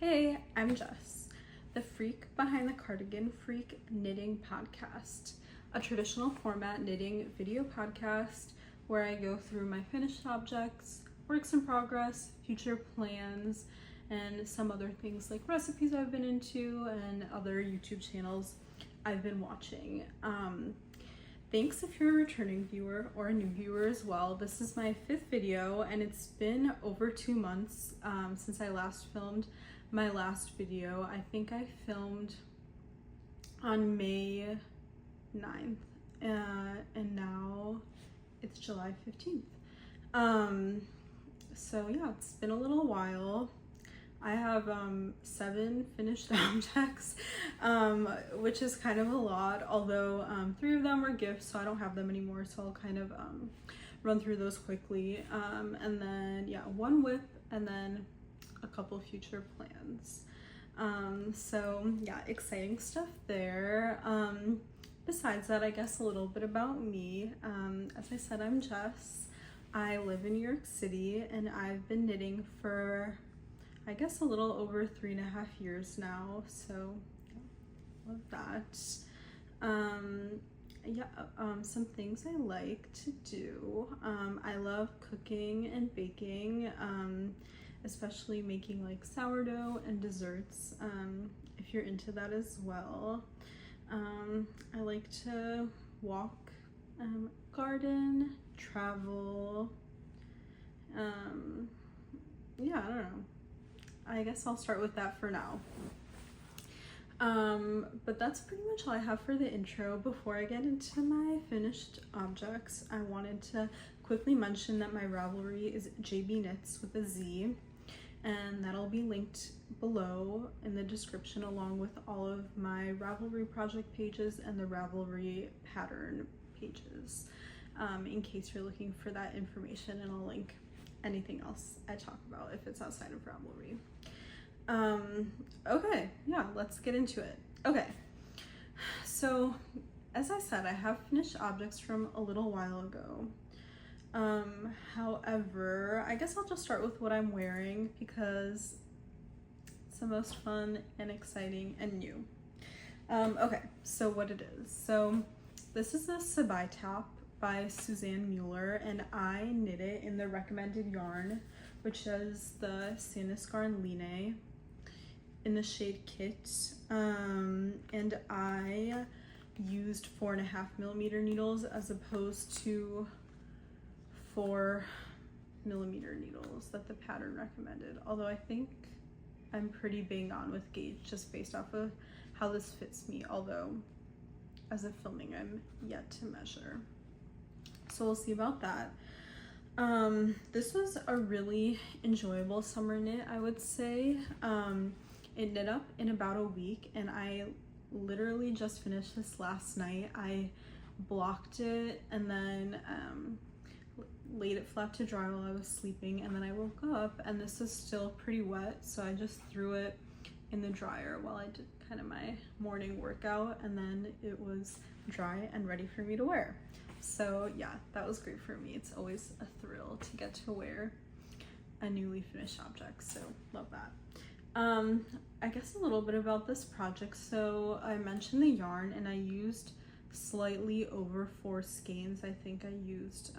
Hey, I'm Jess, the freak behind the Cardigan Freak Knitting Podcast, a traditional format knitting video podcast where I go through my finished objects, works in progress, future plans, and some other things like recipes I've been into and other YouTube channels I've been watching. Thanks if you're a returning viewer or a new viewer as well. This is my 5th video and it's been over 2 months since I last filmed my last video. I think I filmed on May 9th and now it's July 15th. So yeah, it's been a little while. I have 7 finished objects, which is kind of a lot, although 3 of them were gifts, so I don't have them anymore, so I'll kind of run through those quickly. And then yeah, 1 whip and then a couple future plans. So yeah, exciting stuff there. Besides that, I guess a little bit about me. As I said, I'm Jess. I live in New York City and I've been knitting for I guess a little over 3.5 years now, so love that. Some things I like to do. I love cooking and baking, especially making like sourdough and desserts, if you're into that as well. I like to walk, garden, travel. Yeah, I don't know. I guess I'll start with that for now. But that's pretty much all I have for the intro. Before I get into my finished objects, I wanted to quickly mention that my Ravelry is JB Knits with a Z, and that'll be linked below in the description along with all of my Ravelry project pages and the Ravelry pattern pages, in case you're looking for that information, and I'll link anything else I talk about if it's outside of Ravelry. Okay, yeah, let's get into it. Okay, so as I said, I have finished objects from a little while ago. However, I guess I'll just start with what I'm wearing because it's the most fun and exciting and new. Okay, so what it is. So this is a Sabai top by Suzanne Mueller, and I knit it in the recommended yarn, which is the Sandisgarn Line in the shade Kit, and I used 4.5mm needles as opposed to 4mm needles that the pattern recommended, although I think I'm pretty bang on with gauge just based off of how this fits me, although as of filming I'm yet to measure. So we'll see about that. This was a really enjoyable summer knit, I would say. It knit up in about a week, and I literally just finished this last night. I blocked it and then laid it flat to dry while I was sleeping, and then I woke up and this is still pretty wet, so I just threw it in the dryer while I did kind of my morning workout, and then it was dry and ready for me to wear. So yeah, that was great for me. It's always a thrill to get to wear a newly finished object, so love that. I guess a little bit about this project. So I mentioned the yarn, and I used slightly over 4 skeins. I think I used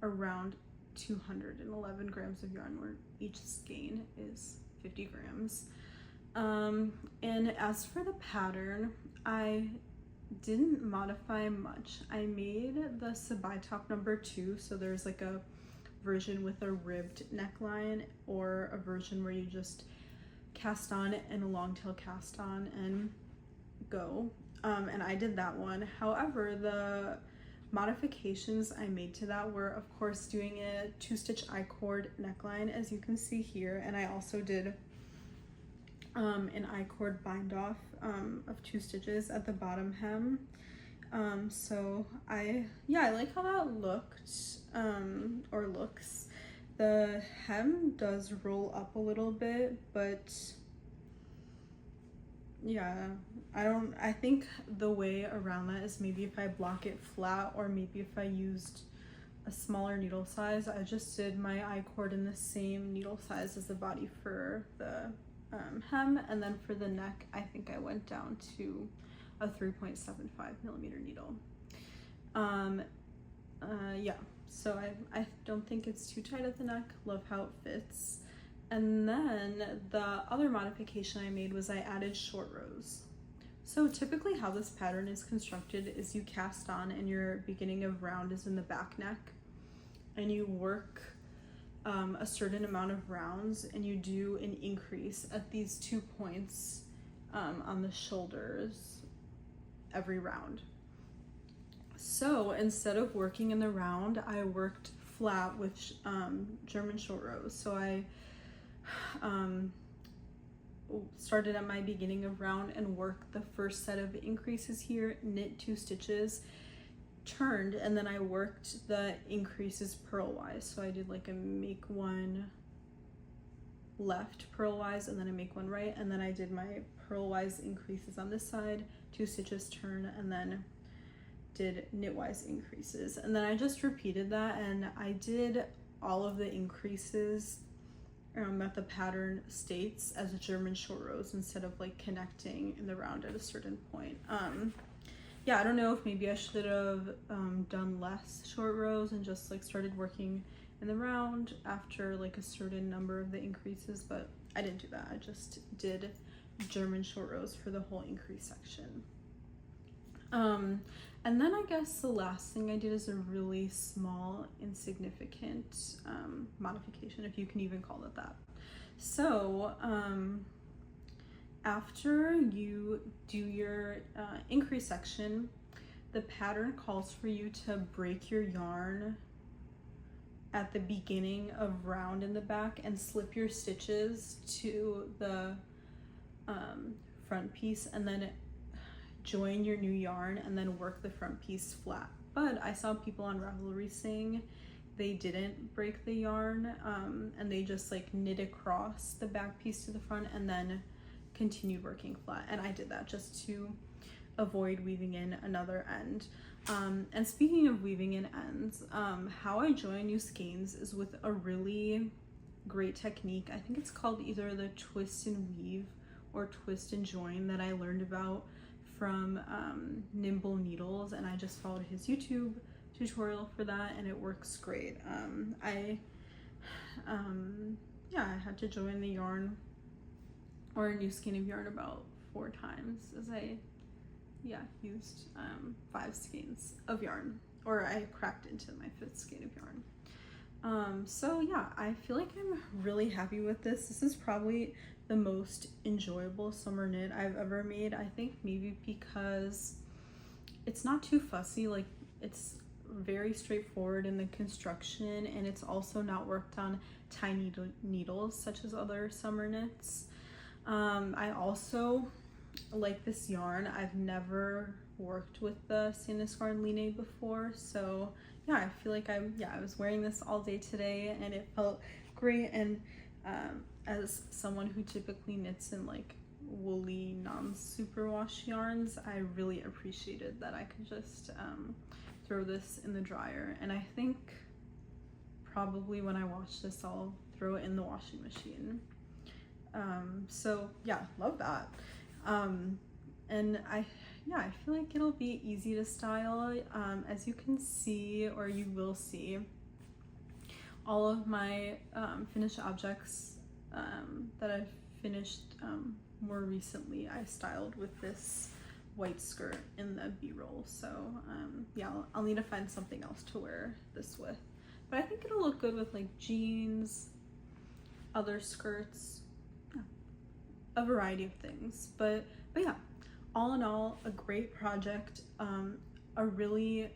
around 211 grams of yarn, where each skein is 50 grams. And as for the pattern, I didn't modify much. I made the Sabai top number 2, so there's like a version with a ribbed neckline or a version where you just cast on and a long tail cast on and go, and I did that one. However, the modifications I made to that were of course doing a 2-stitch I-cord neckline, as you can see here, and I also did an I-cord bind off of 2 stitches at the bottom hem. So I like how that looked, or looks. The hem does roll up a little bit, but yeah, I think the way around that is maybe if I block it flat, or maybe if I used a smaller needle size. I just did my I-cord in the same needle size as the body for the hem, and then for the neck, I think I went down to a 3.75 millimeter needle. Yeah, so I don't think it's too tight at the neck. Love how it fits. And then the other modification I made was I added short rows. So typically how this pattern is constructed is you cast on and your beginning of round is in the back neck, and you work a certain amount of rounds, and you do an increase at these 2 points on the shoulders every round. So instead of working in the round, I worked flat with German short rows. So I started at my beginning of round and worked the first set of increases here, knit 2 stitches, turned, and then I worked the increases purlwise. So I did like a make one left purlwise, and then I make one right, and then I did my purlwise increases on this side, 2 stitches, turn, and then did knitwise increases. And then I just repeated that, and I did all of the increases that the pattern states as German short rows instead of like connecting in the round at a certain point. Yeah, I don't know if maybe I should have done less short rows and just like started working in the round after like a certain number of the increases, but I didn't do that. I just did German short rows for the whole increase section. And then I guess the last thing I did is a really small, insignificant modification, if you can even call it that. So after you do your increase section, the pattern calls for you to break your yarn at the beginning of round in the back and slip your stitches to the front piece, and then join your new yarn and then work the front piece flat. But I saw people on Ravelry saying they didn't break the yarn and they just like knit across the back piece to the front and then continued working flat, and I did that just to avoid weaving in another end. And speaking of weaving in ends, how I join new skeins is with a really great technique. I think it's called either the twist and weave or twist and join that I learned about from Nimble Needles, and I just followed his YouTube tutorial for that, and it works great. Yeah, I had to join the yarn or a new skein of yarn about 4 times as I used 5 skeins of yarn, or I cracked into my 5th skein of yarn. So yeah, I feel like I'm really happy with this. This is probably the most enjoyable summer knit I've ever made. I think maybe because it's not too fussy, like it's very straightforward in the construction, and it's also not worked on tiny needles such as other summer knits. I also like this yarn. I've never worked with the Sandisgarn Line before, so yeah, I feel like I was wearing this all day today and it felt great. And as someone who typically knits in like woolly non-superwash yarns, I really appreciated that I could just throw this in the dryer, and I think probably when I wash this I'll throw it in the washing machine. So yeah, love that. And I feel like it'll be easy to style. As you can see, or you will see, all of my finished objects that I've finished more recently, I styled with this white skirt in the B-roll. So yeah, I'll need to find something else to wear this with, but I think it'll look good with like jeans, other skirts, a variety of things. But yeah, all in all, a great project, a really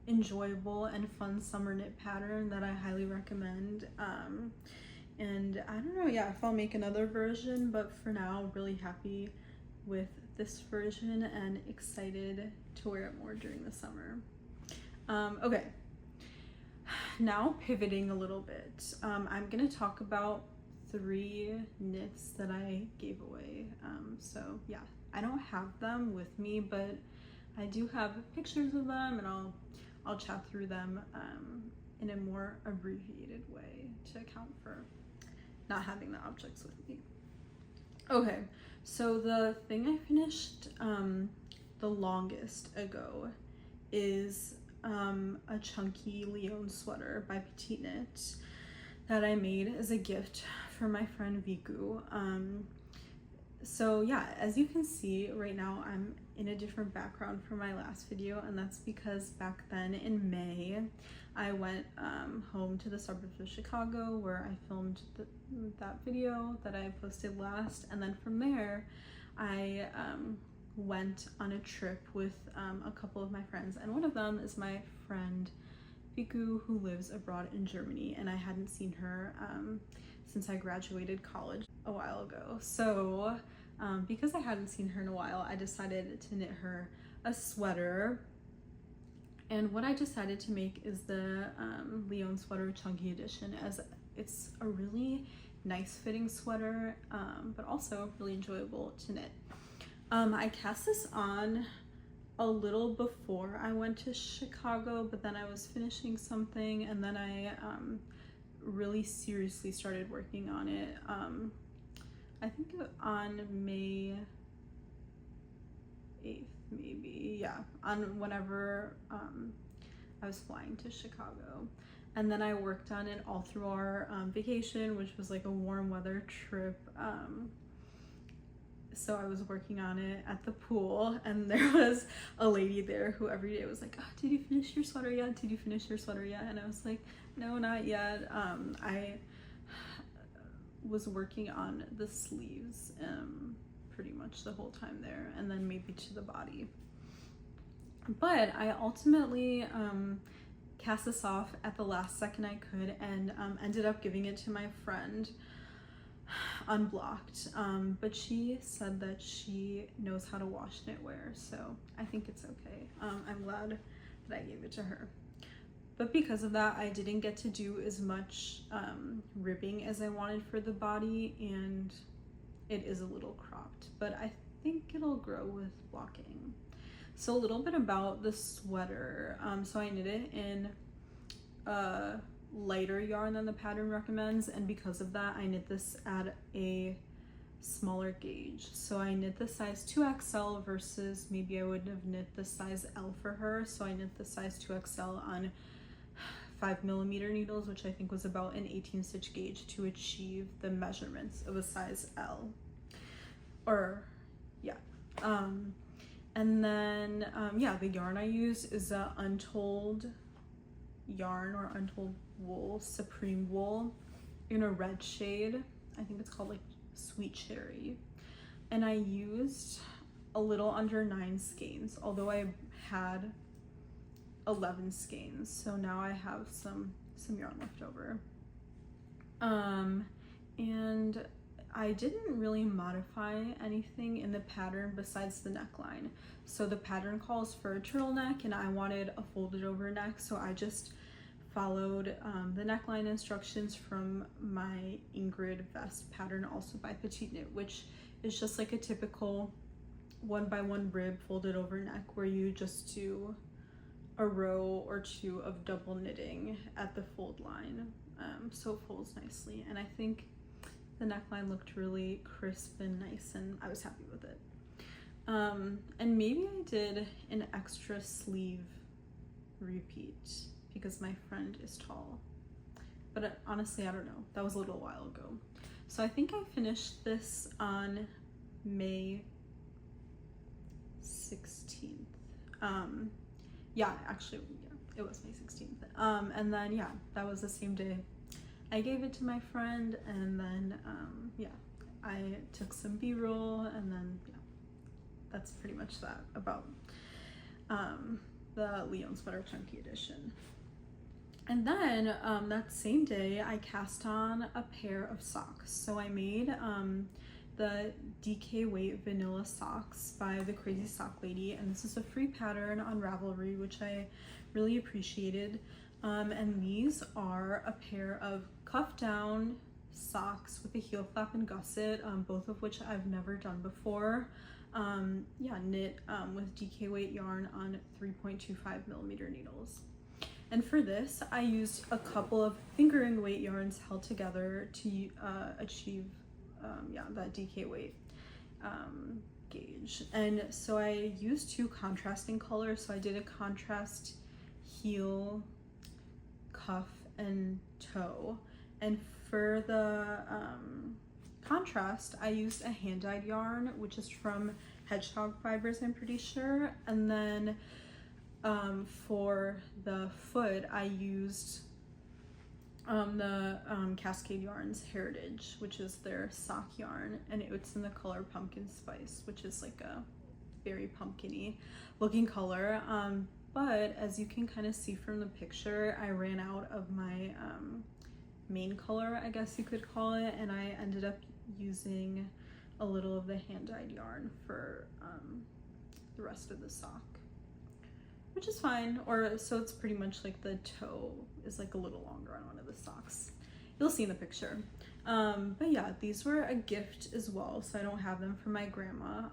enjoyable and fun summer knit pattern that I highly recommend. And I don't know, yeah, if I'll make another version, but for now, really happy with this version and excited to wear it more during the summer. Okay, now pivoting a little bit, I'm gonna talk about 3 knits that I gave away. So yeah, I don't have them with me, but I do have pictures of them, and I'll chat through them in a more abbreviated way to account for not having the objects with me. Okay, so the thing I finished the longest ago is a chunky Lyon sweater by Petite Knit that I made as a gift for my friend Viku. So yeah, as you can see right now, I'm in a different background from my last video, and that's because back then in May, I went home to the suburbs of Chicago where I filmed that video that I posted last, and then from there, I went on a trip with a couple of my friends, and one of them is my friend Viku, who lives abroad in Germany, and I hadn't seen her since I graduated college a while ago. So because I hadn't seen her in a while, I decided to knit her a sweater. And what I decided to make is the Lyon sweater chunky edition, as it's a really nice fitting sweater, but also really enjoyable to knit. I cast this on a little before I went to Chicago, but then I was finishing something, and then I really seriously started working on it. I think on May 8th, maybe, yeah, on whenever I was flying to Chicago. And then I worked on it all through our vacation, which was like a warm weather trip. So I was working on it at the pool, and there was a lady there who every day was like, oh, did you finish your sweater yet? Did you finish your sweater yet? And I was like, no, not yet. I was working on the sleeves pretty much the whole time there, and then maybe to the body. But I ultimately cast this off at the last second I could, and ended up giving it to my friend unblocked, but she said that she knows how to wash knitwear, so I think it's okay. I'm glad that I gave it to her. But because of that, I didn't get to do as much ribbing as I wanted for the body, and it is a little cropped, but I think it'll grow with blocking. So a little bit about the sweater. So I knit it in lighter yarn than the pattern recommends, and because of that I knit this at a smaller gauge. So I knit the size 2XL versus maybe I would have knit the size L for her. So I knit the size 2XL on 5mm needles, which I think was about an 18 stitch gauge to achieve the measurements of a size L. Or yeah. And then yeah, the yarn I use is a Untold yarn or Untold wool, Supreme wool, in a red shade. I think it's called like Sweet Cherry. And I used a little under 9 skeins, although I had 11 skeins, so now I have some yarn left over. And I didn't really modify anything in the pattern besides the neckline. So the pattern calls for a turtleneck, and I wanted a folded over neck, so I just followed the neckline instructions from my Ingrid vest pattern, also by Petite Knit, which is just like a typical 1x1 rib folded over neck where you just do a row or 2 of double knitting at the fold line, so it folds nicely. And I think the neckline looked really crisp and nice, and I was happy with it. And maybe I did an extra sleeve repeat because my friend is tall, but honestly I don't know, that was a little while ago. So I think I finished this on May 16th. Yeah, actually, yeah, it was May 16th. And then yeah, that was the same day I gave it to my friend, and then yeah, I took some B-roll, and then yeah, that's pretty much that about the Lyon sweater chunky edition. And then that same day I cast on a pair of socks. So I made the DK Weight vanilla socks by the Crazy Sock Lady, and this is a free pattern on Ravelry, which I really appreciated. And these are a pair of cuff down socks with a heel flap and gusset, both of which I've never done before. Yeah, knit with DK Weight yarn on 3.25mm needles. And for this, I used a couple of fingering weight yarns held together to achieve yeah, that DK weight gauge. And so I used 2 contrasting colors. So I did a contrast heel, cuff, and toe. And for the contrast, I used a hand-dyed yarn, which is from Hedgehog Fibers, I'm pretty sure. And then for the foot, I used the Cascade Yarns Heritage, which is their sock yarn, and it's in the color Pumpkin Spice, which is like a very pumpkin-y looking color. But as you can kind of see from the picture, I ran out of my main color, I guess you could call it, and I ended up using a little of the hand-dyed yarn for the rest of the sock, which is fine. Or so it's pretty much like the toe is like a little longer on one of the socks. You'll see in the picture. But yeah, these were a gift as well, so I don't have them for my grandma.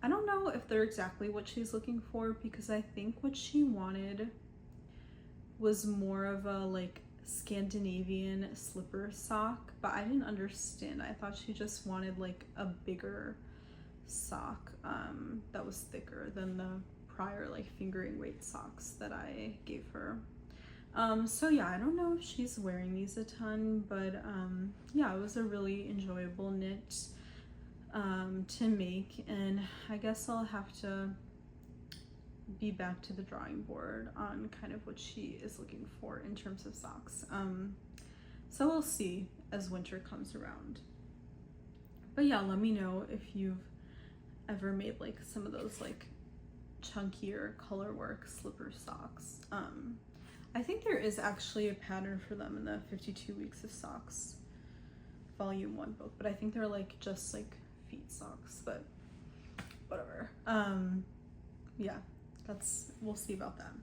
I don't know if they're exactly what she's looking for, because I think what she wanted was more of a like Scandinavian slipper sock, but I didn't understand. I thought she just wanted like a bigger sock that was thicker than the prior like fingering weight socks that I gave her. So yeah, I don't know if she's wearing these a ton, but yeah, it was a really enjoyable knit to make, and I guess I'll have to be back to the drawing board on kind of what she is looking for in terms of socks. So we'll see as winter comes around. But yeah, let me know if you've ever made like some of those like chunkier color work slipper socks. I think there is actually a pattern for them in the 52 Weeks of Socks Volume 1 book, but I think they're like just like feet socks, but whatever. Yeah, we'll see about that.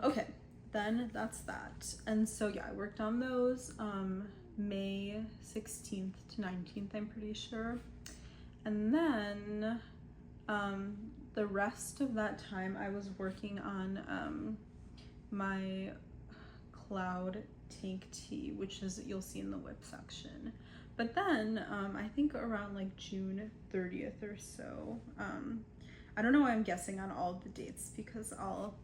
Okay, then that's that. And so yeah, I worked on those May 16th to 19th, I'm pretty sure. And then the rest of that time I was working on my cloud tank tee, which is, you'll see in the whip section. But then I think around like June 30th or so, I don't know why I'm guessing on all the dates, because I'll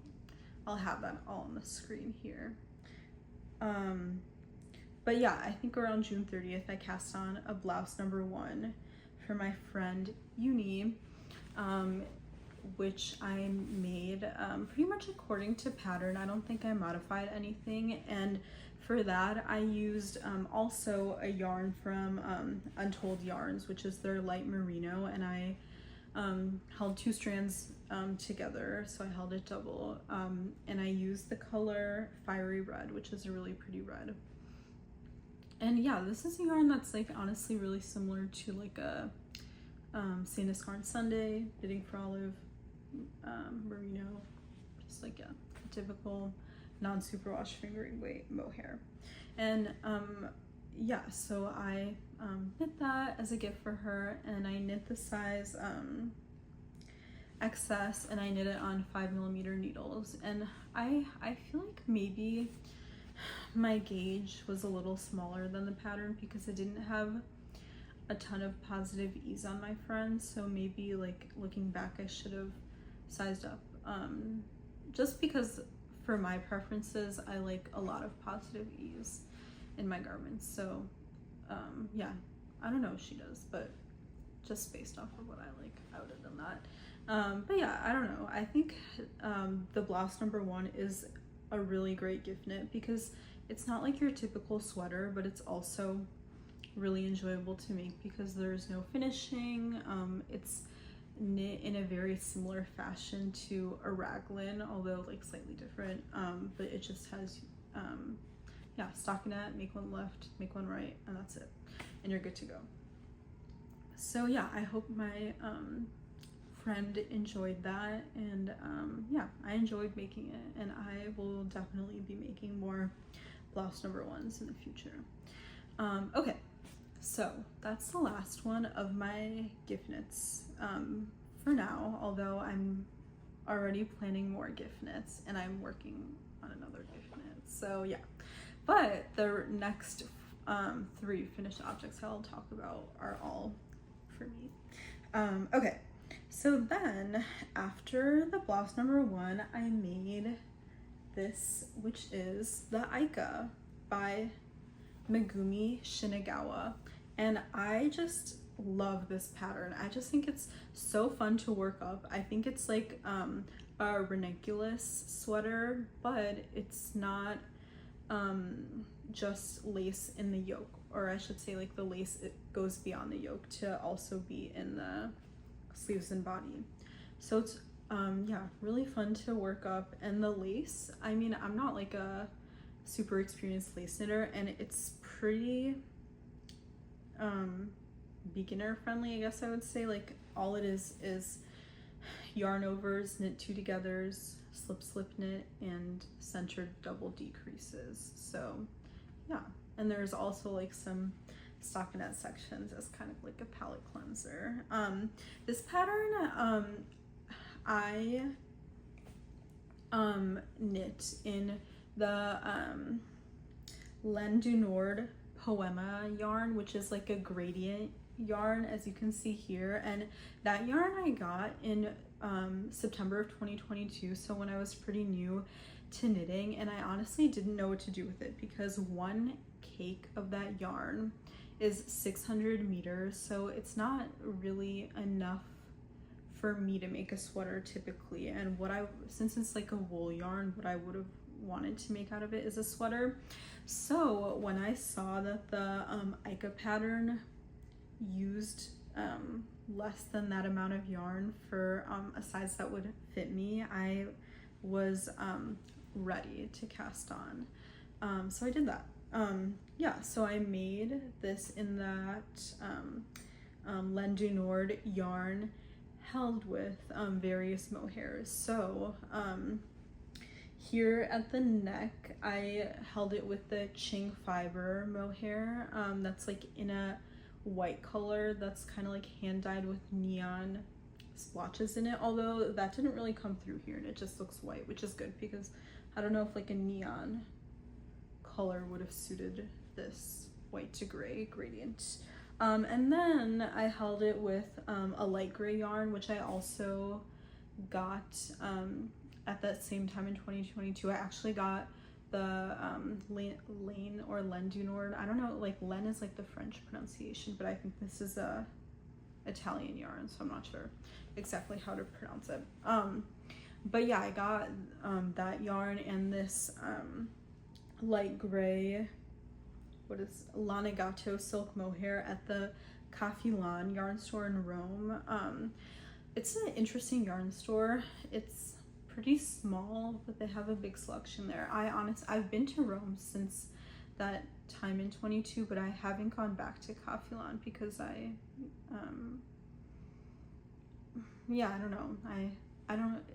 have that all on the screen here. But yeah, I think around June 30th I cast on a blouse number 1 for my friend Uni, which I made pretty much according to pattern. I don't think I modified anything, and for that I used also a yarn from Untold Yarns, which is their light merino, and I held 2 strands together, so I held it double, and I used the color Fiery Red, which is a really pretty red. And yeah, this is a yarn that's like honestly really similar to like a St. Iscarn Sunday, Knitting for Olive, merino, just like a typical non-superwash fingering weight mohair. And yeah, so I knit that as a gift for her, and I knit the size XS, and I knit it on 5mm needles. And I feel like maybe my gauge was a little smaller than the pattern because I didn't have a ton of positive ease on my friends, so maybe like looking back I should have sized up, just because for my preferences I like a lot of positive ease in my garments. So yeah, I don't know if she does, but just based off of what I like, I would have done that. But yeah, I don't know, I think the blouse number 1 is a really great gift knit because it's not like your typical sweater, but it's also really enjoyable to make because there's no finishing. It's knit in a very similar fashion to a raglan, although like slightly different, but it just has yeah, stockinette, make one left, make one right, and that's it, and you're good to go. So yeah, I hope my friend enjoyed that, and yeah, I enjoyed making it, and I will definitely be making more blouse number 1s in the future. Okay, so that's the last one of my gift knits for now, although I'm already planning more gift knits and I'm working on another gift knit. So yeah, but the next three finished objects I'll talk about are all for me. Okay, so then after the blouse number 1, I made this, which is the Aika by Megumi Shinagawa, and I just love this pattern. I just think it's so fun to work up. I think it's like a ranunculus sweater, but it's not just lace in the yoke, or I should say like the lace, it goes beyond the yoke to also be in the sleeves and body. So it's yeah, really fun to work up. And the lace, I mean, I'm not like a super experienced lace knitter, and it's pretty beginner friendly, I guess I would say. Like all it is yarn overs, knit 2 togethers, slip knit, and centered double decreases. So yeah, and there's also like some stockinette sections as kind of like a palette cleanser. This pattern I knit in the Laine du Nord Poema yarn, which is like a gradient yarn, as you can see here, and that yarn I got in September of 2022, so when I was pretty new to knitting, and I honestly didn't know what to do with it because 1 cake of that yarn is 600 meters, so it's not really enough for me to make a sweater typically. And since it's like a wool yarn, what I would have wanted to make out of it is a sweater. So when I saw that the Aika pattern used less than that amount of yarn for a size that would fit me, I was ready to cast on. So I did that. Yeah, so I made this in that Laine du Nord yarn, held with various mohairs. So here at the neck, I held it with the Ching fiber mohair. That's like in a white color that's kind of like hand dyed with neon splotches in it, although that didn't really come through here and it just looks white, which is good because I don't know if like a neon color would have suited this white to gray gradient. And then I held it with a light gray yarn, which I also got at that same time in 2022. I actually got the Laine or Laine du Nord. I don't know, like Laine is like the French pronunciation, but I think this is a Italian yarn, so I'm not sure exactly how to pronounce it. But yeah, I got that yarn and this light gray, what is Lanigato silk mohair at the Cafilan yarn store in Rome. It's an interesting yarn store. It's pretty small, but they have a big selection there. I've been to Rome since that time in 22, but I haven't gone back to Cafilan because yeah, I don't know.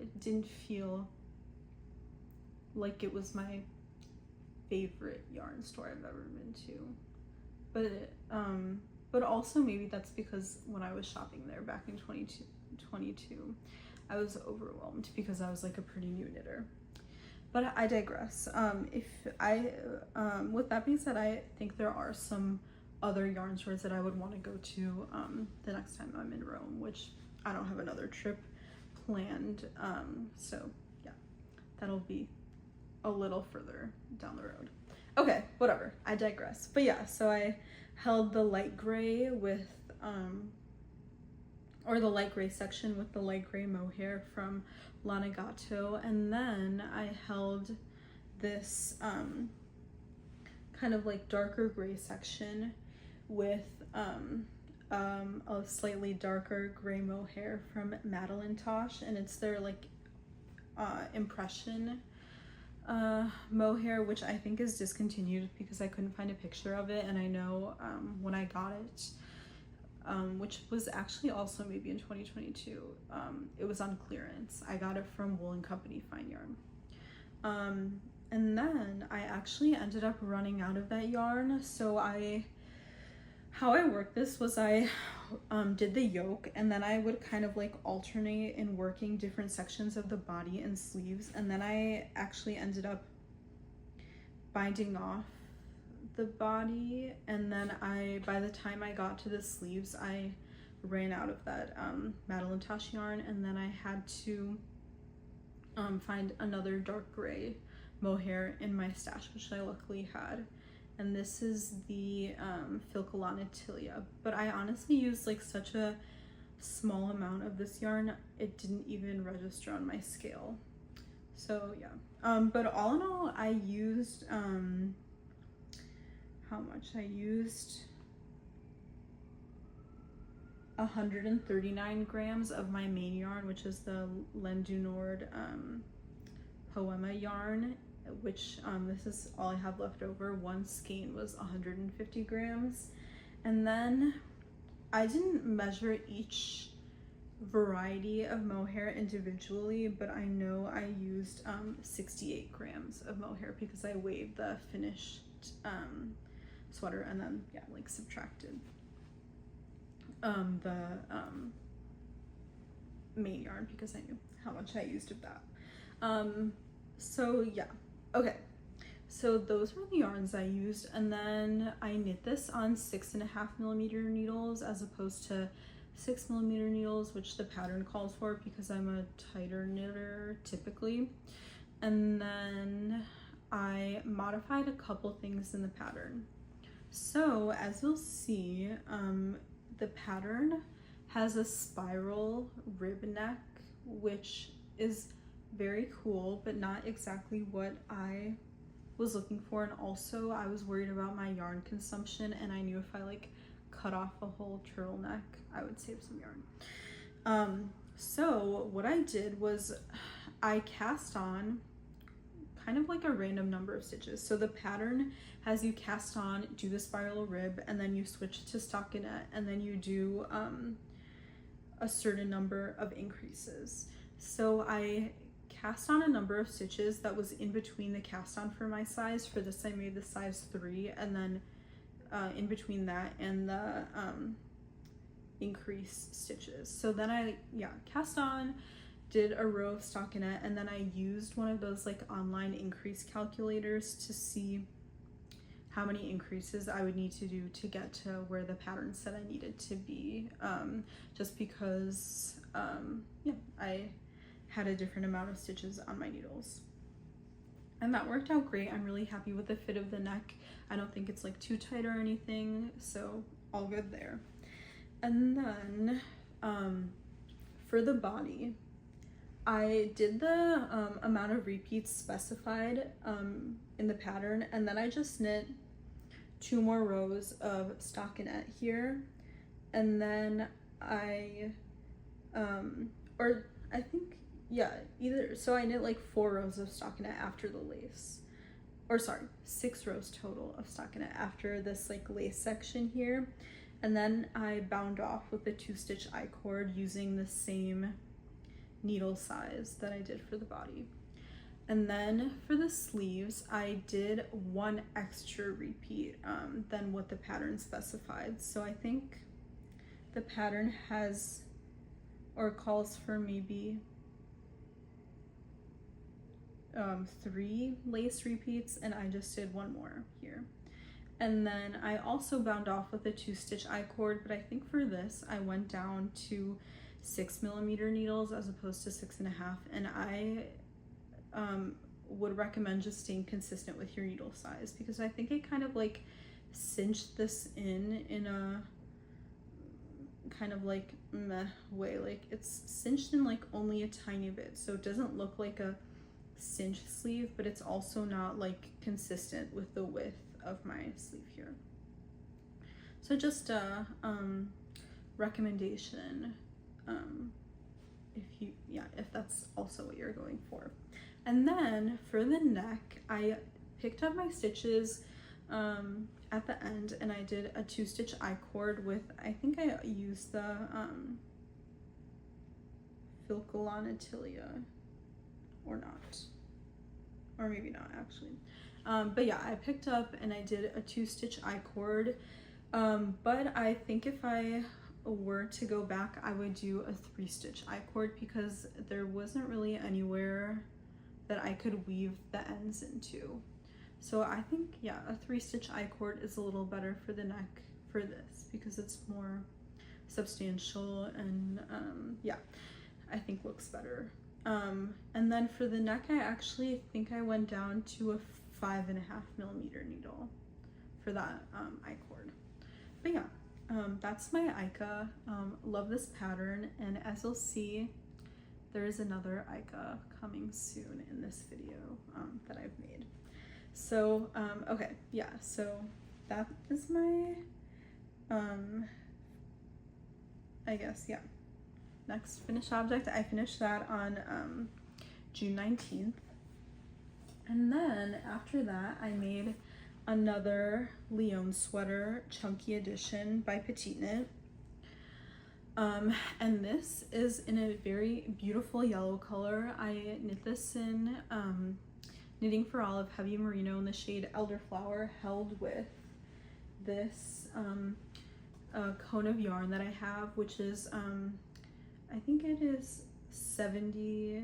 It didn't feel like it was my favorite yarn store I've ever been to, but also maybe that's because when I was shopping there back in 2022, I was overwhelmed because I was like a pretty new knitter. But I digress. With that being said, I think there are some other yarn stores that I would want to go to the next time I'm in Rome, which I don't have another trip planned. So yeah, that'll be a little further down the road. Okay, whatever, I digress. But yeah, so I held the light gray with or the light gray section with the light gray mohair from Lanigato, and then I held this kind of like darker gray section with a slightly darker gray mohair from Madeline Tosh, and it's their like impression mohair, which I think is discontinued because I couldn't find a picture of it, and I know when I got it, which was actually also maybe in 2022, it was on clearance. I got it from Wool & Company Fine Yarn. And then I actually ended up running out of that yarn, so how I worked this was I did the yoke, and then I would kind of like alternate in working different sections of the body and sleeves, and then I actually ended up binding off the body, and then by the time I got to the sleeves, I ran out of that Madeline Tosh yarn, and then I had to find another dark gray mohair in my stash, which I luckily had. And this is the Filcolana Tilia, but I honestly used like such a small amount of this yarn, it didn't even register on my scale. So yeah, but all in all, I used how much? I used 139 grams of my main yarn, which is the Laine du Nord Poema yarn, which this is all I have left over. One skein was 150 grams. And then I didn't measure each variety of mohair individually, but I know I used 68 grams of mohair because I weighed the finished sweater and then yeah, like subtracted the main yarn because I knew how much I used of that. So yeah, okay, so those were the yarns I used, and then I knit this on 6.5mm needles as opposed to 6mm needles, which the pattern calls for because I'm a tighter knitter typically. And then I modified a couple things in the pattern. So as you'll see, the pattern has a spiral rib neck, which is very cool, but not exactly what I was looking for. And also I was worried about my yarn consumption, and I knew if I like cut off a whole turtleneck, I would save some yarn. So what I did was I cast on kind of like a random number of stitches. So the pattern has you cast on, do the spiral rib, and then you switch to stockinette, and then you do a certain number of increases. So I cast on a number of stitches that was in between the cast on for my size. For this I made the size 3, and then in between that and the increase stitches. So then I cast on, did a row of stockinette, and then I used one of those like online increase calculators to see how many increases I would need to do to get to where the pattern said I needed to be, just because I had a different amount of stitches on my needles. And that worked out great. I'm really happy with the fit of the neck. I don't think it's like too tight or anything, so all good there. And then for the body, I did the amount of repeats specified in the pattern, and then I just knit 2 more rows of stockinette here, and then I so I knit like 4 rows of stockinette after the lace, or sorry, 6 rows total of stockinette after this like lace section here, and then I bound off with the 2-stitch I-cord using the same needle size that I did for the body. And then for the sleeves, I did 1 extra repeat than what the pattern specified. So I think the pattern has or calls for maybe 3 lace repeats, and I just did 1 more here. And then I also bound off with a 2-stitch I-cord, but I think for this I went down to 6mm needles as opposed to 6.5, and I would recommend just staying consistent with your needle size, because I think it kind of like cinched this in a kind of like meh way. Like it's cinched in like only a tiny bit, so it doesn't look like a cinched sleeve, but it's also not like consistent with the width of my sleeve here. So just a recommendation if that's also what you're going for. And then for the neck, I picked up my stitches at the end, and I did a 2-stitch I-cord with, I think I used the Filcolana Tilia, or not, or maybe not actually. But yeah, I picked up and I did a 2-stitch I-cord, but I think if I were to go back, I would do a 3-stitch I-cord because there wasn't really anywhere that I could weave the ends into. So I think, yeah, a 3-stitch I-cord is a little better for the neck for this because it's more substantial and yeah, I think looks better. And then for the neck, I actually think I went down to a 5.5mm needle for that I-cord. But yeah, that's my Aika. Love this pattern, and as you'll see, there is another Aika coming soon in this video that I've made. So okay, yeah, so that is my I guess, yeah, next finished object. I finished that on June 19th, and then after that I made another Lyon sweater, chunky edition by Petite Knit. And this is in a very beautiful yellow color. I knit this in Knitting for Olive Heavy Merino in the shade Elderflower, held with this cone of yarn that I have, which is I think it is 74%,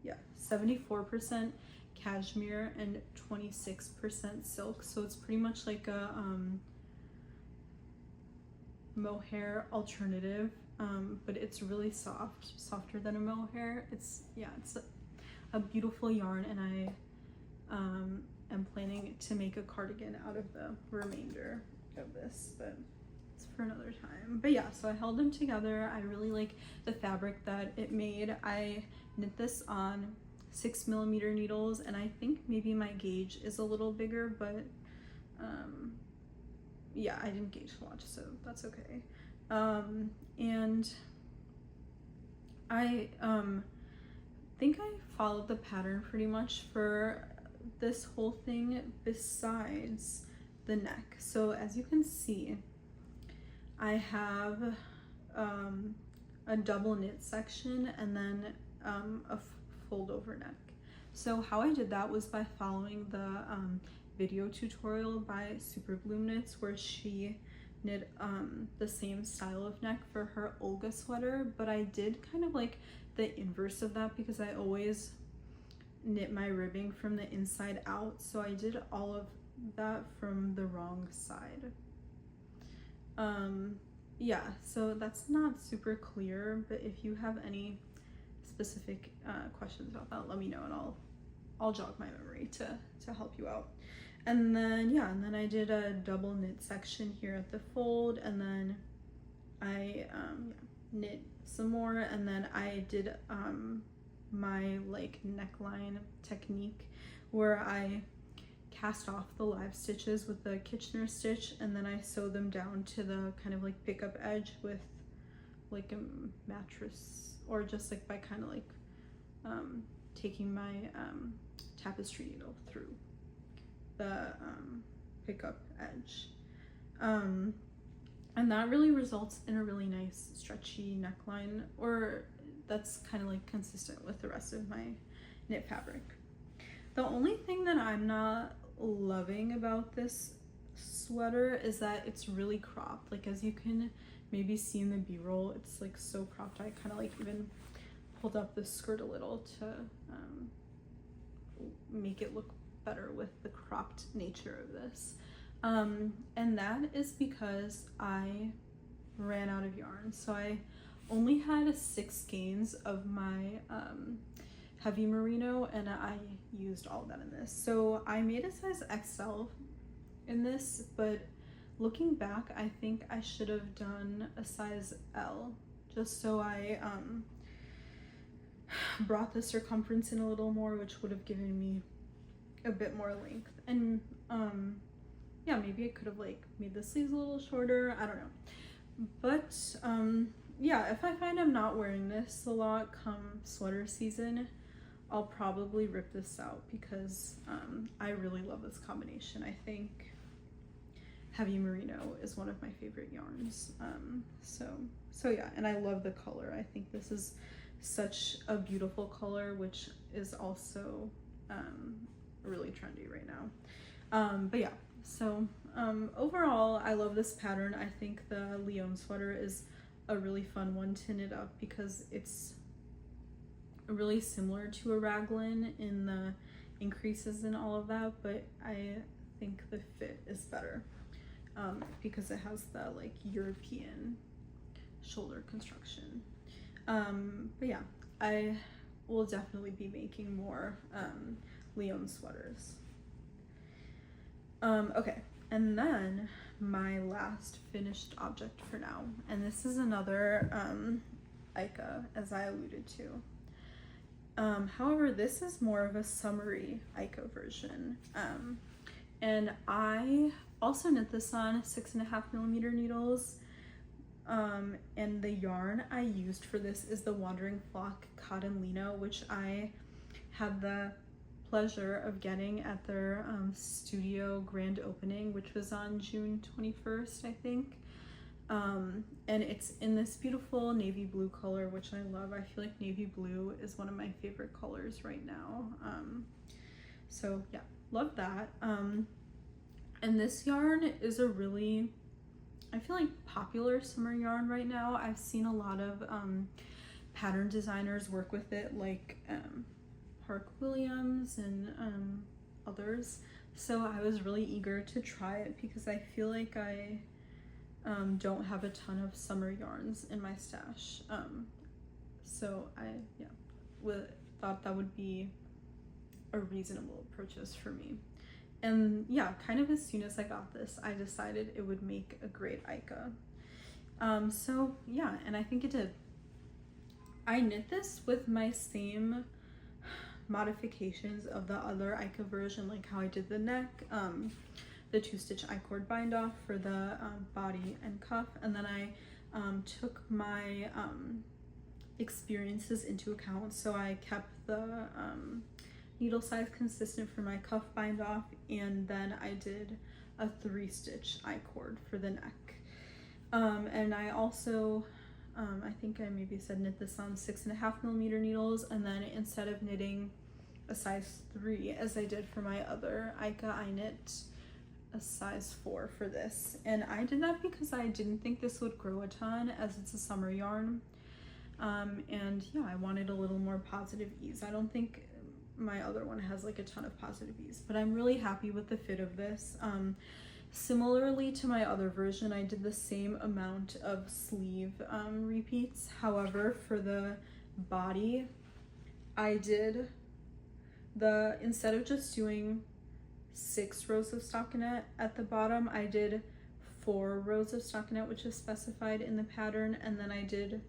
yeah, 74% cashmere and 26% silk. So it's pretty much like a mohair alternative, but it's really soft, softer than a mohair. It's, yeah, it's a beautiful yarn, and I am planning to make a cardigan out of the remainder of this, but it's for another time. But yeah, so I held them together. I really like the fabric that it made. I knit this on 6mm needles, and I think maybe my gauge is a little bigger, but yeah, I didn't gauge swatch, so that's okay. And I think I followed the pattern pretty much for this whole thing besides the neck. So as you can see, I have a double knit section and then a fold over neck. So how I did that was by following the video tutorial by Super Bloom Knits, where she knit the same style of neck for her Olga sweater, but I did kind of like the inverse of that because I always knit my ribbing from the inside out, so I did all of that from the wrong side. Yeah, so that's not super clear, but if you have any specific questions about that, let me know, and I'll jog my memory to help you out. And then yeah, and then I did a double knit section here at the fold, and then I knit some more, and then I did my like neckline technique where I cast off the live stitches with the Kitchener stitch, and then I sew them down to the kind of like pickup edge with like a mattress, or just like by kind of like taking my tapestry needle through the pickup edge, and that really results in a really nice stretchy neckline, or that's kind of like consistent with the rest of my knit fabric. The only thing that I'm not loving about this sweater is that it's really cropped. Like, as you can maybe see in the b-roll, it's like so cropped. I kind of like even pulled up the skirt a little to make it look better with the cropped nature of this, and that is because I ran out of yarn. So I only had 6 skeins of my heavy merino, and I used all of that in this. So I made a size XL in this, but looking back, I think I should have done a size L, just so I brought the circumference in a little more, which would have given me a bit more length. And yeah, maybe I could have like made the sleeves a little shorter, I don't know. But yeah, if I find I'm not wearing this a lot come sweater season, I'll probably rip this out because I really love this combination. I think heavy merino is one of my favorite yarns. So yeah, and I love the color. I think this is such a beautiful color, which is also really trendy right now. But yeah, so overall I love this pattern. I think the Lyon sweater is a really fun one to knit up because it's really similar to a raglan in the increases and all of that, but I think the fit is better because it has the like European shoulder construction. But yeah, I will definitely be making more Lyon sweaters. Okay, and then my last finished object for now, and this is another Aika, as I alluded to. However, this is more of a summery Aika version. And I also knit this on 6.5mm needles. And the yarn I used for this is the Wandering Flock Cotton Lino, which I had the pleasure of getting at their studio grand opening, which was on June 21st, I think. And it's in this beautiful navy blue color, which I love. I feel like navy blue is one of my favorite colors right now. So yeah, love that. And this yarn is a really, I feel like, popular summer yarn right now. I've seen a lot of pattern designers work with it, like Park Williams and others. So I was really eager to try it because I feel like I don't have a ton of summer yarns in my stash. So I thought that would be a reasonable purchase for me. And yeah, kind of as soon as I got this, I decided it would make a great Aika. So yeah, and I think it did. I knit this with my same modifications of the other Aika version, like how I did the neck, the 2-stitch I-cord bind off for the body and cuff, and then I took my experiences into account. So I kept the needle size consistent for my cuff bind off, and then I did a 3-stitch I-cord for the neck. And I also, I think I maybe said knit this on 6.5mm needles, and then instead of knitting a size 3 as I did for my other Aika, I knit a size 4 for this. And I did that because I didn't think this would grow a ton, as it's a summer yarn. And yeah, I wanted a little more positive ease. I don't think my other one has like a ton of positive ease, but I'm really happy with the fit of this. Similarly to my other version, I did the same amount of sleeve repeats. However, for the body, I did instead of just doing 6 rows of stockinette at the bottom, I did 4 rows of stockinette, which is specified in the pattern, and then I did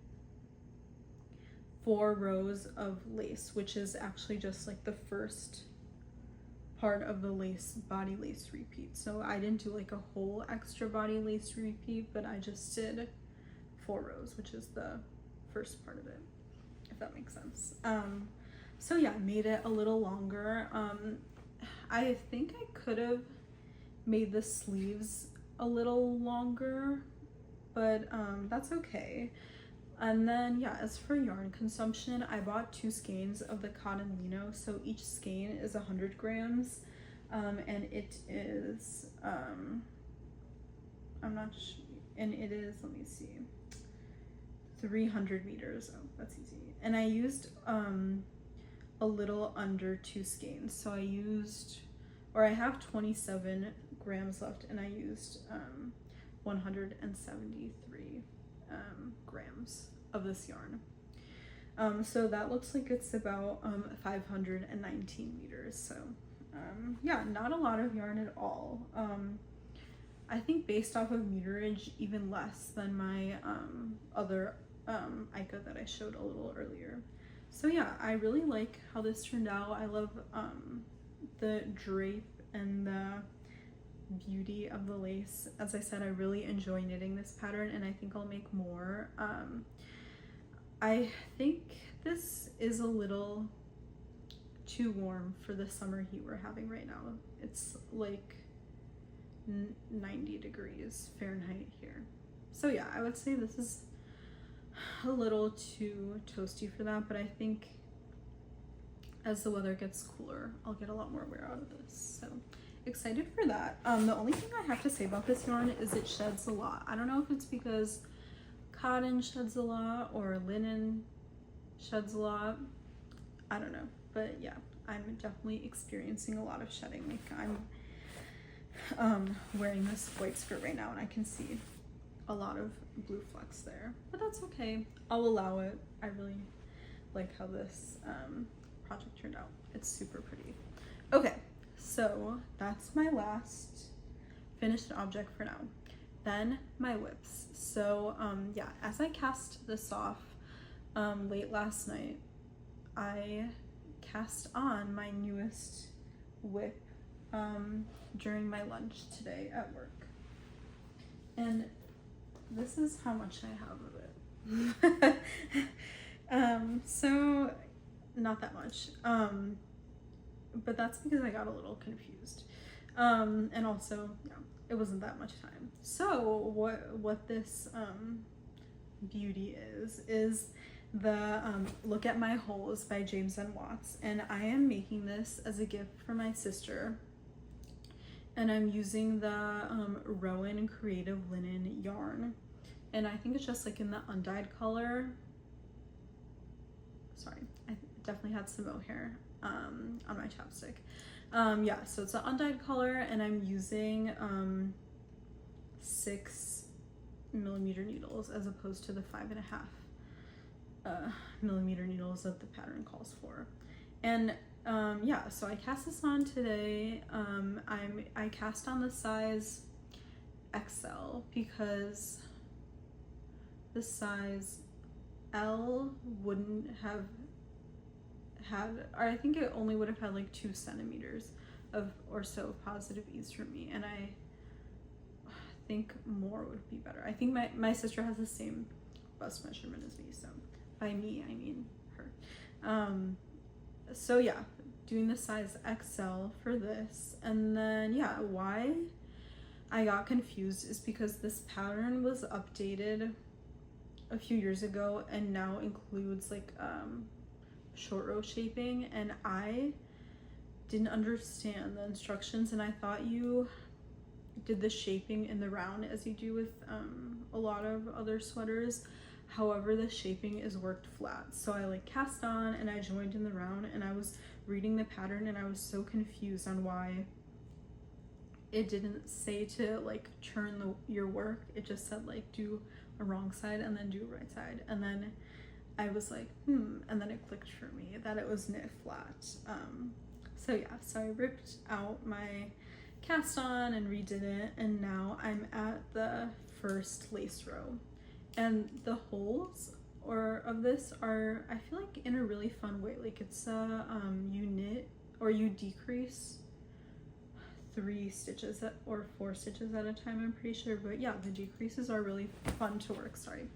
4 rows of lace, which is actually just like the first part of the body lace repeat. So I didn't do like a whole extra body lace repeat, but I just did 4 rows, which is the first part of it, if that makes sense. So yeah, I made it a little longer. I think I could have made the sleeves a little longer, but that's okay. And then yeah, as for yarn consumption, I bought 2 skeins of the cotton lino, so each skein is 100 grams, and it is and it is, let me see, 300 meters. Oh, that's easy. And I used a little under 2 skeins, so I have 27 grams left, and I used 173 grams of this yarn. So that looks like it's about 519 meters. So yeah, not a lot of yarn at all. I think based off of meterage, even less than my other Aika that I showed a little earlier. So yeah, I really like how this turned out. I love the drape and the beauty of the lace. As I said, I really enjoy knitting this pattern, and I think I'll make more. I think this is a little too warm for the summer heat we're having right now. It's like 90 degrees Fahrenheit here. So yeah, I would say this is a little too toasty for that, but I think as the weather gets cooler, I'll get a lot more wear out of this. So excited for that. The only thing I have to say about this yarn is it sheds a lot. I don't know if it's because cotton sheds a lot or linen sheds a lot. I don't know, but yeah, I'm definitely experiencing a lot of shedding. Like I'm wearing this white skirt right now and I can see a lot of blue flecks there, but that's okay. I'll allow it. I really like how this project turned out. It's super pretty. Okay, so that's my last finished object for now. Then my whips. So yeah, as I cast this off late last night, I cast on my newest whip during my lunch today at work. And this is how much I have of it. So not that much. But that's because I got a little confused. And also, yeah, it wasn't that much time. So what this beauty is the Look at My Holes by James and Watts, and I am making this as a gift for my sister, and I'm using the Rowan Creative Linen yarn, and I think it's just like in the undyed color. Sorry, I definitely had some mohair on my chapstick. Yeah, so it's an undyed color, and I'm using 6mm needles as opposed to the 5.5 millimeter needles that the pattern calls for. And yeah, so I cast this on today. I cast on the size XL because the size L wouldn't have had, or I think it only would have had like 2 centimeters of or so of positive ease for me, and I think more would be better. I think my sister has the same bust measurement as me, so by me I mean her. So yeah, doing the size XL for this. And then yeah, why I got confused is because this pattern was updated a few years ago and now includes like short row shaping, and I didn't understand the instructions, and I thought you did the shaping in the round as you do with a lot of other sweaters. However, the shaping is worked flat. So I like cast on and I joined in the round, and I was reading the pattern and I was so confused on why it didn't say to like turn your work. It just said like do a wrong side and then do a right side, and then I was like and then it clicked for me that it was knit flat. So yeah, so I ripped out my cast on and redid it, and now I'm at the first lace row, and the holes of this are, I feel like, in a really fun way. Like it's you knit or you decrease 3 stitches or 4 stitches at a time, I'm pretty sure, but yeah, the decreases are really fun to work. Sorry,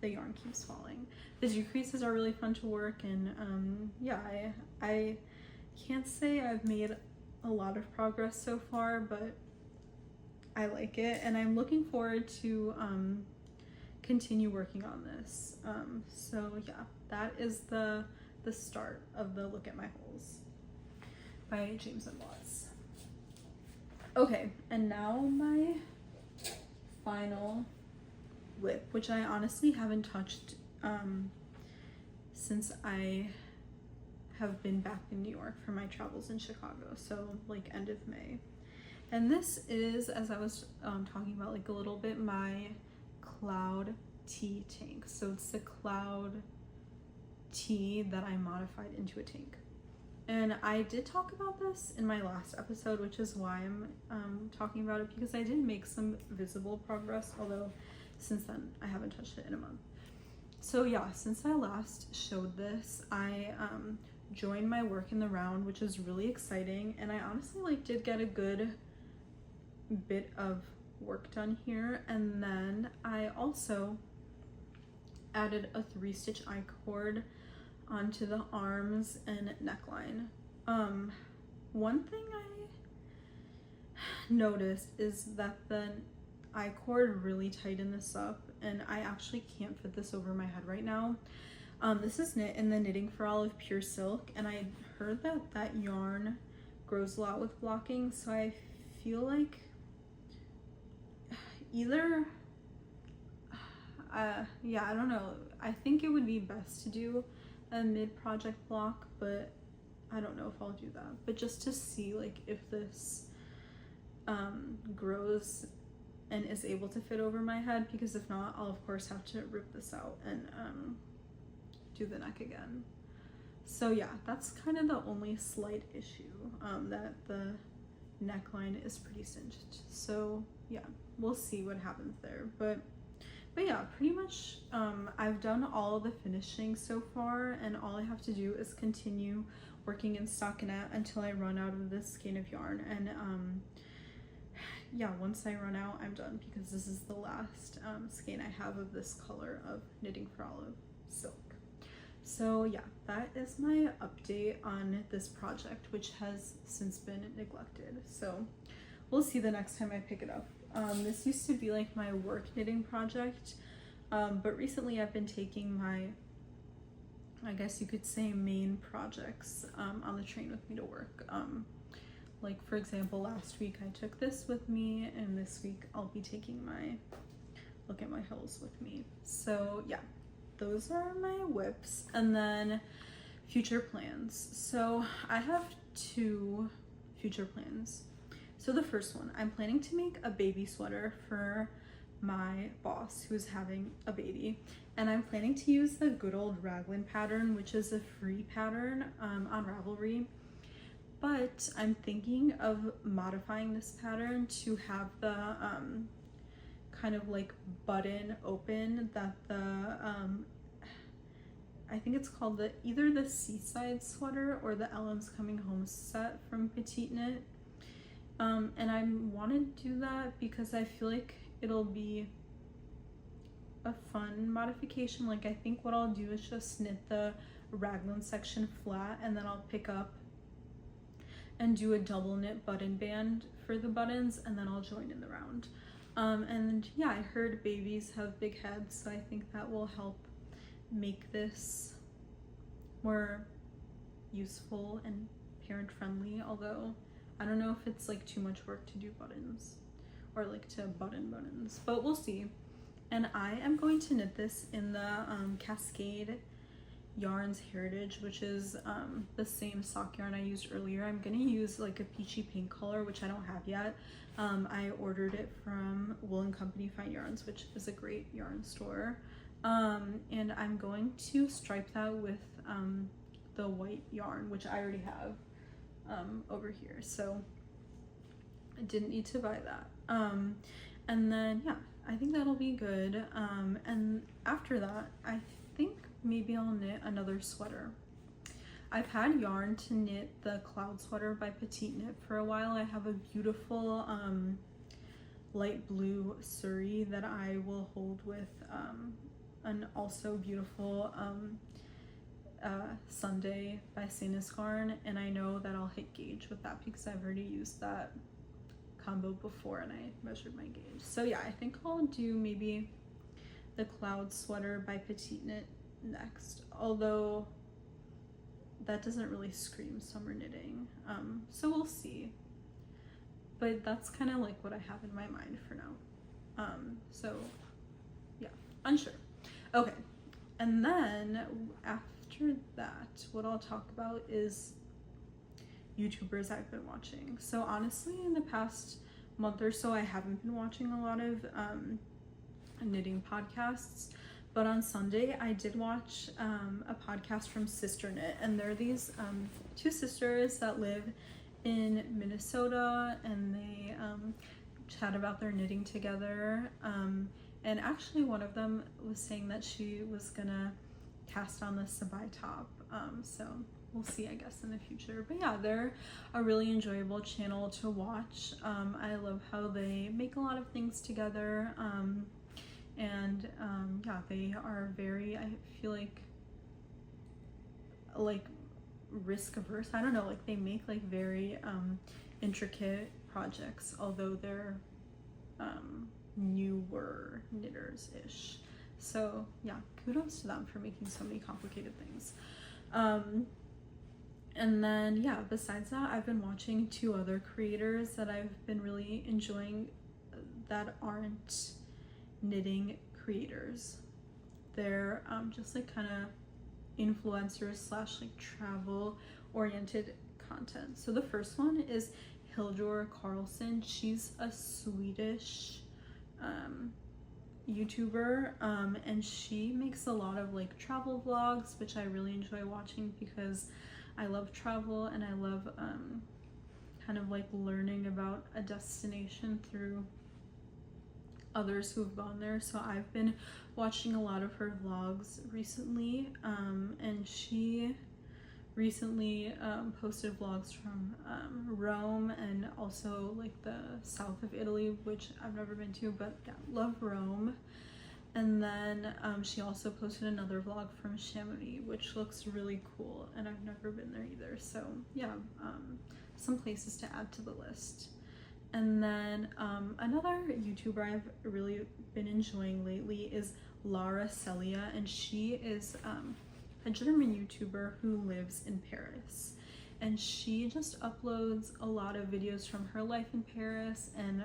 the yarn keeps falling. The decreases are really fun to work, and yeah, I can't say I've made a lot of progress so far, but I like it, and I'm looking forward to continue working on this. So yeah, that is the start of the Look at My Holes by James and Watts. Okay, and now my final whip, which I honestly haven't touched since I have been back in New York for my travels in Chicago, so like end of May. And this is, as I was talking about like a little bit, my Cloud Tee tank. So it's the Cloud Tee that I modified into a tank. And I did talk about this in my last episode, which is why I'm talking about it, because I did make some visible progress, although since then I haven't touched it in a month. So yeah, since I last showed this, I joined my work in the round, which is really exciting, and I honestly like did get a good bit of work done here. And then I also added a 3-stitch I-cord onto the arms and neckline. One thing I noticed is that the I-cord really tightened this up, and I actually can't fit this over my head right now. This is knit in the Knitting for Olive Pure Silk, and I heard that yarn grows a lot with blocking, so I feel like either yeah, I don't know, I think it would be best to do a mid-project block, but I don't know if I'll do that. But just to see like if this grows and is able to fit over my head, because if not, I'll of course have to rip this out and do the neck again. So yeah, that's kind of the only slight issue, that the neckline is pretty cinched. So yeah, we'll see what happens there. But yeah, pretty much I've done all of the finishing so far, and all I have to do is continue working in stockinette until I run out of this skein of yarn. And yeah, once I run out, I'm done, because this is the last skein I have of this color of Knitting for Olive silk. So yeah, that is my update on this project, which has since been neglected. So we'll see the next time I pick it up. This used to be like my work knitting project, but recently I've been taking my, I guess you could say, main projects on the train with me to work. Like for example, last week I took this with me, and this week I'll be taking my Look at My Hills with me. So yeah, those are my whips. And then future plans. So I have 2 future plans. So the first one, I'm planning to make a baby sweater for my boss who's having a baby, and I'm planning to use the good old raglan pattern, which is a free pattern on Ravelry. But I'm thinking of modifying this pattern to have the kind of like button open that the I think it's called either the Seaside sweater or the Ellen's Coming Home set from Petite Knit. And I want to do that because I feel like it'll be a fun modification. Like I think what I'll do is just knit the raglan section flat, and then I'll pick up and do a double knit button band for the buttons, and then I'll join in the round. And yeah, I heard babies have big heads, so I think that will help make this more useful and parent friendly, although I don't know if it's like too much work to do buttons or like to button buttons, but we'll see. And I am going to knit this in the Cascade Yarns Heritage, which is the same sock yarn I used earlier. I'm gonna use like a peachy pink color, which I don't have yet. I ordered it from Wool & Company Fine Yarns, which is a great yarn store. And I'm going to stripe that with the white yarn, which I already have over here, so I didn't need to buy that. And then yeah, I think that'll be good. And after that, I think maybe I'll knit another sweater. I've had yarn to knit the cloud sweater by Petite Knit for a while. I have a beautiful light blue Surrey that I will hold with an also beautiful Sunday by Sanisgarn, and I know that I'll hit gauge with that because I've already used that combo before and I measured my gauge. So yeah, I think I'll do maybe the cloud sweater by Petite Knit next, although that doesn't really scream summer knitting, so we'll see. But that's kind of like what I have in my mind for now. So yeah, unsure. Okay, and then after that, what I'll talk about is YouTubers I've been watching. So honestly, in the past month or so, I haven't been watching a lot of knitting podcasts, but on Sunday I did watch a podcast from Sister Knit, and they're these 2 sisters that live in Minnesota, and they chat about their knitting together. And actually one of them was saying that she was gonna cast on the Sabai top, so we'll see, I guess, in the future. But yeah, they're a really enjoyable channel to watch. I love how they make a lot of things together, and yeah, they are very, I feel like risk averse. I don't know, like they make like very intricate projects, although they're newer knitters-ish. So yeah, kudos to them for making so many complicated things. And then yeah, besides that, I've been watching 2 other creators that I've been really enjoying that aren't knitting creators. They're just like kind of influencers slash like travel oriented content. So the first one is Hildur Carlson. She's a Swedish YouTuber, and she makes a lot of like travel vlogs, which I really enjoy watching because I love travel and I love kind of like learning about a destination through others who've gone there. So I've been watching a lot of her vlogs recently, and she recently posted vlogs from Rome and also like the south of Italy, which I've never been to, but yeah, love Rome. And then she also posted another vlog from Chamonix, which looks really cool, and I've never been there either. So yeah, some places to add to the list. And then another YouTuber I've really been enjoying lately is Lara Celia, and she is a German YouTuber who lives in Paris, and she just uploads a lot of videos from her life in Paris, and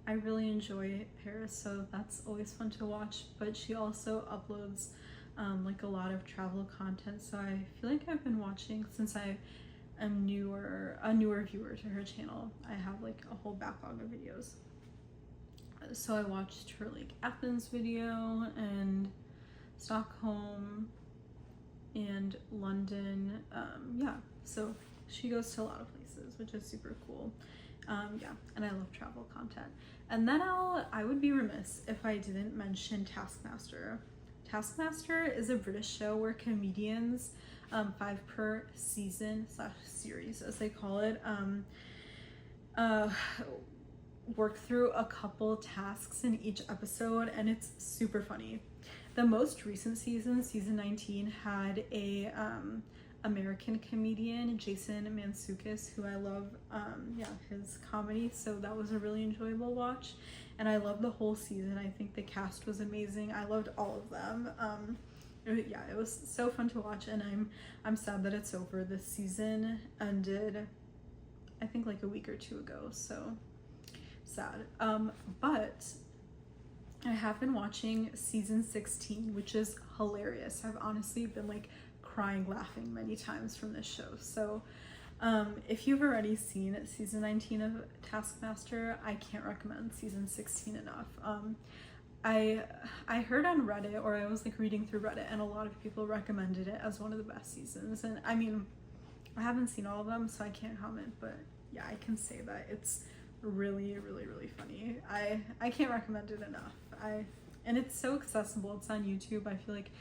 I really enjoy Paris, so that's always fun to watch. But she also uploads like a lot of travel content, so I feel like I've been watching since I am a newer viewer to her channel. I have like a whole backlog of videos. So I watched her like Athens video and Stockholm and London. Yeah, so she goes to a lot of places, which is super cool. Yeah, and I love travel content. And then I would be remiss if I didn't mention Taskmaster. Taskmaster is a British show where comedians, 5 per season / series as they call it, work through a couple tasks in each episode, and it's super funny. The most recent season, season 19, had a American comedian, Jason Mantzoukas, who I love, his comedy, so that was a really enjoyable watch, and I loved the whole season. I think the cast was amazing. I loved all of them. Yeah, it was so fun to watch, and I'm sad that it's over. This season ended, I think, like a week or two ago, so sad. But I have been watching season 16, which is hilarious. I've honestly been like crying, laughing many times from this show. So if you've already seen season 19 of Taskmaster, I can't recommend season 16 enough. I heard on Reddit, or I was like reading through Reddit, and a lot of people recommended it as one of the best seasons. And I mean, I haven't seen all of them, so I can't comment, but yeah, I can say that it's really, really, really funny. I can't recommend it enough. And it's so accessible. It's on YouTube. I feel like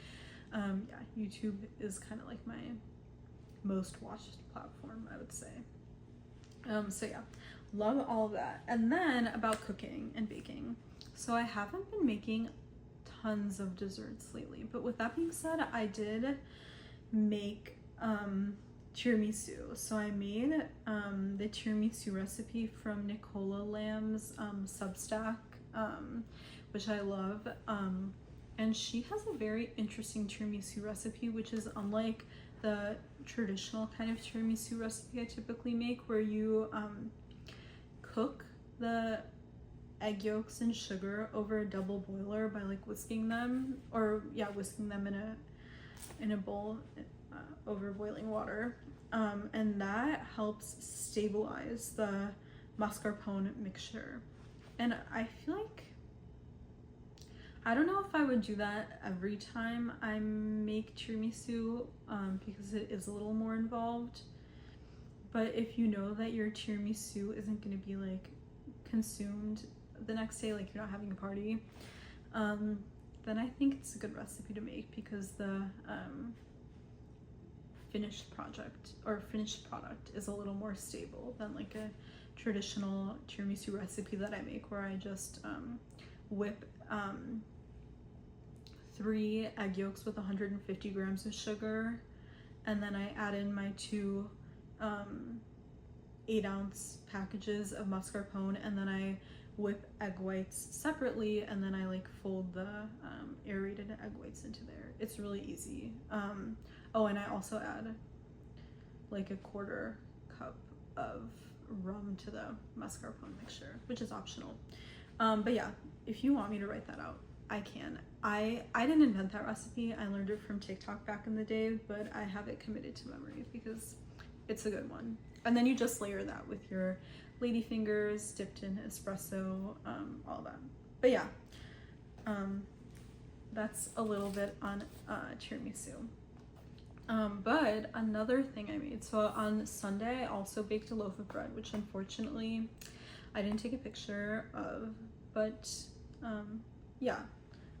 YouTube is kind of like my most watched platform, I would say. So yeah, love all of that. And then about cooking and baking. So I haven't been making tons of desserts lately, but with that being said, I did make tiramisu. So I made the tiramisu recipe from Nicola Lamb's Substack, which I love. And she has a very interesting tiramisu recipe, which is unlike the traditional kind of tiramisu recipe I typically make, where you cook the egg yolks and sugar over a double boiler by like whisking them in a bowl over boiling water, and that helps stabilize the mascarpone mixture. And I feel like, I don't know if I would do that every time I make tiramisu, because it is a little more involved. But if you know that your tiramisu isn't going to be like consumed the next day, like you're not having a party, then I think it's a good recipe to make, because the finished product is a little more stable than like a traditional tiramisu recipe that I make, where I just whip 3 egg yolks with 150 grams of sugar, and then I add in my 2 8-ounce packages of mascarpone, and then I whip egg whites separately, and then I like fold the aerated egg whites into there. It's really easy. Oh, and I also add like a 1/4 cup of rum to the mascarpone mixture, which is optional. But yeah, if you want me to write that out, I can. I didn't invent that recipe. I learned it from TikTok back in the day, but I have it committed to memory because it's a good one. And then you just layer that with your ladyfingers dipped in espresso, all that. But yeah, that's a little bit on tiramisu. But another thing I made, so on Sunday I also baked a loaf of bread, which unfortunately I didn't take a picture of, but yeah,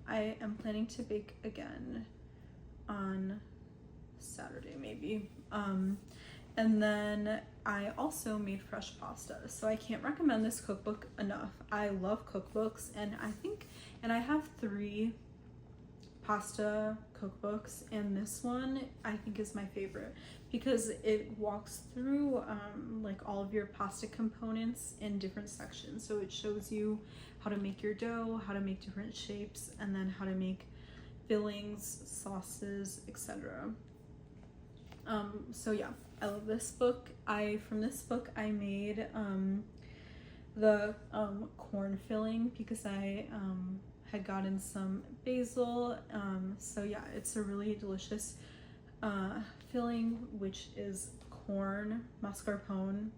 I am planning to bake again on Saturday maybe. And then I also made fresh pasta, so I can't recommend this cookbook enough. I love cookbooks, and I have 3 pasta cookbooks, and this one I think is my favorite because it walks through like all of your pasta components in different sections. So it shows you how to make your dough, how to make different shapes, and then how to make fillings, sauces, etc. So yeah, I love this book. From this book I made the corn filling because I had gotten some basil. So yeah, it's a really delicious filling, which is corn, mascarpone,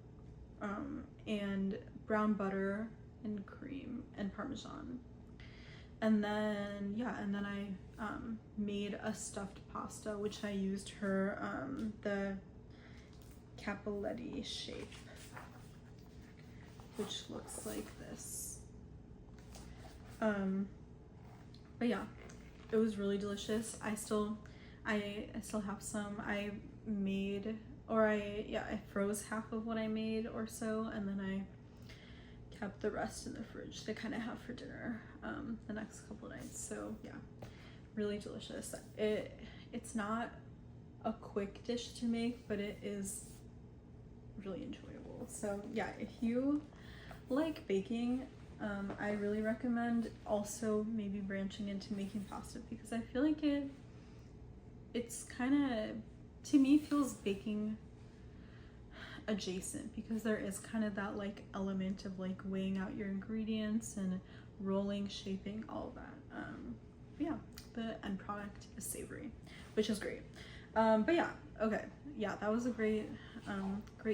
and brown butter and cream and Parmesan. And then yeah, and then I made a stuffed pasta, which I used her the capelletti shape, which looks like this. But yeah, it was really delicious. I still have some. I made, or I froze half of what I made or so, and then I kept the rest in the fridge to kind of have for dinner the next couple of nights. So yeah, really delicious. It's not a quick dish to make, but it is really enjoyable. So yeah, if you like baking, I really recommend also maybe branching into making pasta, because I feel like it's kind of, to me, feels baking adjacent, because there is kind of that like element of like weighing out your ingredients and rolling, shaping, all of that. Yeah, the end product is savory, which is great. But yeah, okay, yeah, that was a great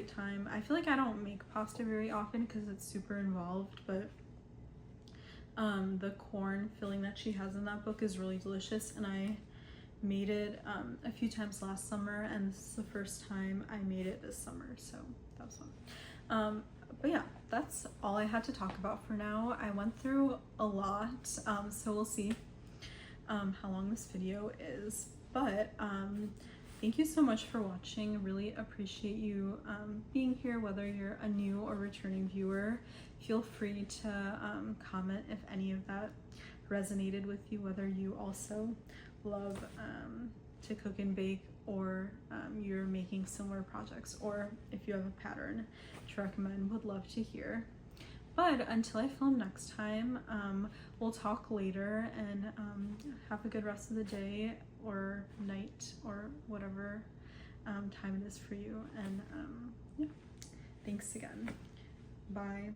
time. I feel like I don't make pasta very often because it's super involved, but the corn filling that she has in that book is really delicious, and I made it a few times last summer, and this is the first time I made it this summer, so that was fun. But yeah, that's all I had to talk about for now. I went through a lot, so we'll see how long this video is, but thank you so much for watching. Really appreciate you being here, whether you're a new or returning viewer. Feel free to comment if any of that resonated with you, whether you also love to cook and bake, or you're making similar projects, or if you have a pattern to recommend, would love to hear. But until I film next time, we'll talk later, and have a good rest of the day or night or whatever time it is for you. And yeah, thanks again. Bye.